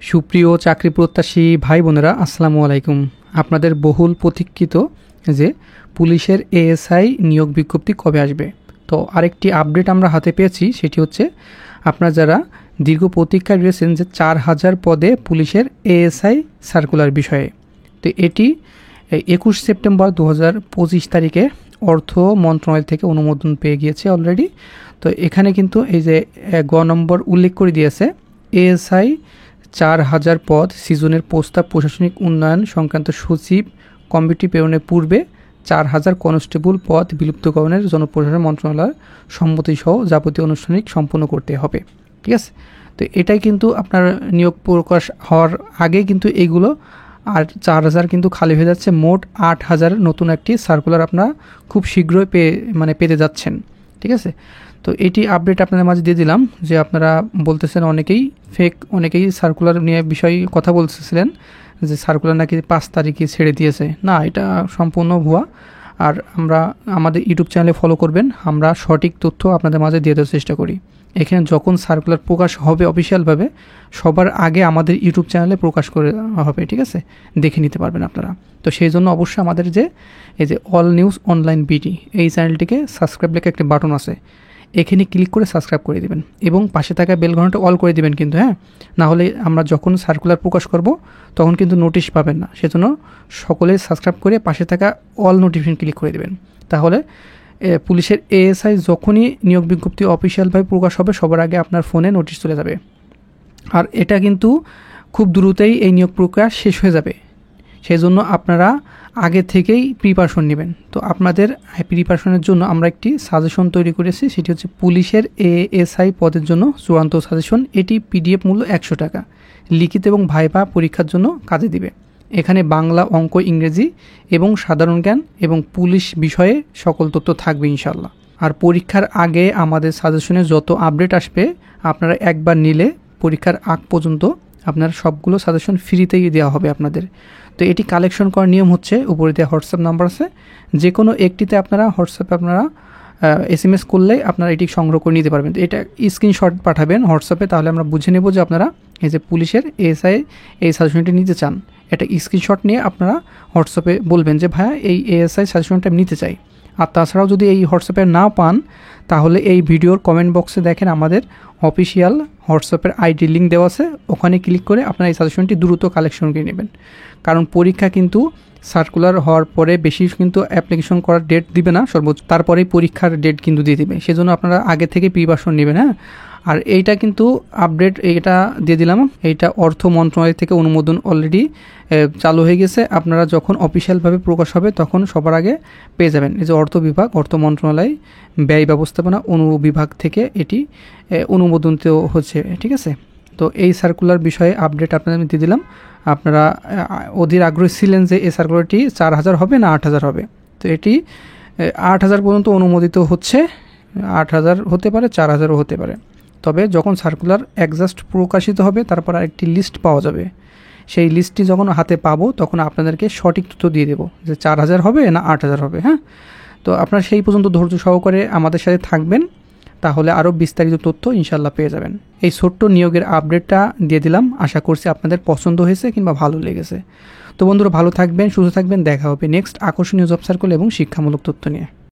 সুপ্রিয় চাকরি প্রত্যাশী ভাই বোনেরা, আসসালামু আলাইকুম। আপনাদের বহুল প্রতীক্ষিত যে পুলিশের এএসআই নিয়োগ বিজ্ঞপ্তি কবে আসবে, তো আরেকটি আপডেট আমরা হাতে পেয়েছি। সেটি হচ্ছে আপনারা যারা দীর্ঘ প্রতীক্ষায় রয়েছেন যে 4000 পদে পুলিশের এএসআই সার্কুলার বিষয়ে, তো এটি 21 সেপ্টেম্বর 2025 তারিখে অর্থ মন্ত্রণালয় থেকে অনুমোদন পেয়ে গিয়েছে অলরেডি। তো এখানে কিন্তু এই যে গ নম্বর উল্লেখ করে দিয়েছে, এএসআই 4000 পদ সিজনের প্রস্তাব প্রশাসনিক উন্নয়ন সংক্রান্ত সচিব কমিটি প্রেরণের পূর্বে 4000 কনস্টেবল পদ বিলুপ্তকরণের জনপ্রশাসন মন্ত্রণালয়ের সম্মতিসহ যাবতীয় আনুষ্ঠানিক সম্পন্ন করতে হবে। ঠিক আছে, তো এটাই কিন্তু আপনার নিয়োগ প্রকাশ হওয়ার আগে কিন্তু এইগুলো আর 4000 কিন্তু খালি হয়ে যাচ্ছে। মোট 8000 নতুন একটি সার্কুলার আপনারা খুব শীঘ্রই পেতে যাচ্ছেন। ঠিক আছে, তো এটি আপডেট আপনাদের মাঝে দিয়ে দিলাম যে আপনারা বলতেছেন অনেকেই সার্কুলার নিয়ে বিষয়ে কথা বলতেছিলেন যে সার্কুলার নাকি 5 তারিখে ছেড়ে দিয়েছে। না, এটা সম্পূর্ণ ভুয়া। আর আমাদের ইউটিউব চ্যানেলে ফলো করবেন, আমরা সঠিক তথ্য আপনাদের মাঝে দিয়ে দেওয়ার চেষ্টা করি। এখানে যখন সার্কুলার প্রকাশ হবে অফিসিয়ালভাবে, সবার আগে আমাদের ইউটিউব চ্যানেলে প্রকাশ করে হবে। ঠিক আছে, দেখে নিতে পারবেন আপনারা। তো সেই জন্য অবশ্যই আমাদের এই যে অল নিউজ অনলাইন বিডি এই চ্যানেলটিকে সাবস্ক্রাইব লেখা একটি বাটন আছে, এখানে ক্লিক করে সাবস্ক্রাইব করে দিবেন এবং পাশে থাকা বেল ঘন্টাটা অল করে দিবেন কিন্তু, হ্যাঁ, না হলে আমরা যখন সার্কুলার প্রকাশ করব তখন কিন্তু নোটিশ পাবেন না। সেজন্য সকলে সাবস্ক্রাইব করে পাশে থাকা অল নোটিফিকেশন ক্লিক করে দিবেন, তাহলে পুলিশের এএসআই যখনই নিয়োগ বিজ্ঞপ্তি অফিসিয়ালভাবে প্রকাশ হবে সবার আগে আপনার ফোনে নোটিশ চলে যাবে। আর এটা কিন্তু খুব দ্রুতই এই নিয়োগ প্রক্রিয়া শেষ হয়ে যাবে, সেই জন্য আপনারা আগে থেকেই প্রিপারেশন নেবেন। তো আপনাদের প্রিপারেশনের জন্য আমরা একটি সাজেশন তৈরি করেছি, সেটি হচ্ছে পুলিশের এএসআই পদের জন্য চূড়ান্ত সাজেশন। এটি পিডিএফ মূল্য 100 টাকা, লিখিত এবং ভাইভা পরীক্ষার জন্য কাজে দিবে। এখানে বাংলা, অঙ্ক, ইংরেজি এবং সাধারণ জ্ঞান এবং পুলিশ বিষয়ে সকল তথ্য থাকবে ইনশাল্লাহ। আর পরীক্ষার আগে আমাদের সাজেশনে যত আপডেট আসবে আপনারা একবার নিলে পরীক্ষার আগ পর্যন্ত আপনার সবগুলো সাজেশন ফ্রিতেই দেওয়া হবে আপনাদের। তো এটি কালেকশন করার নিয়ম হচ্ছে, উপরে দেওয়া হোয়াটসঅ্যাপ নাম্বার আছে, যে কোনো একটিতে আপনারা হোয়াটসঅ্যাপে SMS করলে আপনারা এটি সংগ্রহ করে নিতে পারবেন। তো এটা স্ক্রিনশট পাঠাবেন হোয়াটসঅ্যাপে, তাহলে আমরা বুঝে নেব যে আপনারা এই যে পুলিশের এএসআই এই সাজেশনটি নিতে চান। এটা স্ক্রিনশট নিয়ে আপনারা হোয়াটসঅ্যাপে বলবেন যে ভাইয়া এই এএসআই সাজেশনটা আমি নিতে চাই। আর তাছাড়াও যদি এই হোয়াটসঅ্যাপে না পান, তাহলে এই ভিডিওর কমেন্ট বক্সে দেখেন আমাদের অফিসিয়াল হোয়াটসঅ্যাপের আইডি লিঙ্ক দেওয়া আছে, ওখানে ক্লিক করে আপনারা এই সাজেশনটি দ্রুত কালেকশন করে নেবেন। কারণ পরীক্ষা কিন্তু সার্কুলার হওয়ার পরে বেশি কিন্তু অ্যাপ্লিকেশন করার ডেট দিবে না, সর্বোচ্চ তারপরেই পরীক্ষার ডেট কিন্তু দিয়ে দিবে। সেজন্য আপনারা আগে থেকে প্রিপারেশন নেবেন। হ্যাঁ, আর এইটা কিন্তু আপডেট এটা দিয়ে দিলাম, এইটা অর্থ মন্ত্রণালয় থেকে অনুমোদন অলরেডি চালু হয়ে গেছে। আপনারা যখন অফিসিয়ালভাবে প্রকাশ হবে তখন সবার আগে পেয়ে যাবেন। এই যে অর্থ মন্ত্রণালয় ব্যয় ব্যবস্থাপনা অনুবিভাগ থেকে এটি অনুমোদন হচ্ছে। ঠিক আছে, তো এই সার্কুলার বিষয়ে আপডেট আপনাদের আমি দিয়ে দিলাম। আপনারা অধীর আগ্রহী ছিলেন যে এই সার্কুলারটি 4000 হবে না 8000 হবে। তো এটি 8000 পর্যন্ত অনুমোদিত হচ্ছে, 8000 হতে পারে, 4000ও হতে পারে। তবে যখন সার্কুলার একজাস্ট প্রকাশিত হবে তারপর আরেকটি লিস্ট পাওয়া যাবে, সেই লিস্টটি যখন হাতে পাবো তখন আপনাদেরকে সঠিক তথ্য দিয়ে দেবো যে 4000 হবে না 8000 হবে। হ্যাঁ, তো আপনারা সেই পর্যন্ত ধৈর্য সহকারে আমাদের সাথে থাকবেন, তাহলে আরও বিস্তারিত তথ্য ইনশাল্লাহ পেয়ে যাবেন। এই ছোট্ট নিয়োগের আপডেটটা দিয়ে দিলাম, আশা করছি আপনাদের পছন্দ হয়েছে কিংবা ভালো লেগেছে। তো বন্ধুরা, ভালো থাকবেন, সুস্থ থাকবেন, দেখা হবে নেক্সট আকর্ষণীয় জব সার্কুল এবং শিক্ষামূলক তথ্য নিয়ে।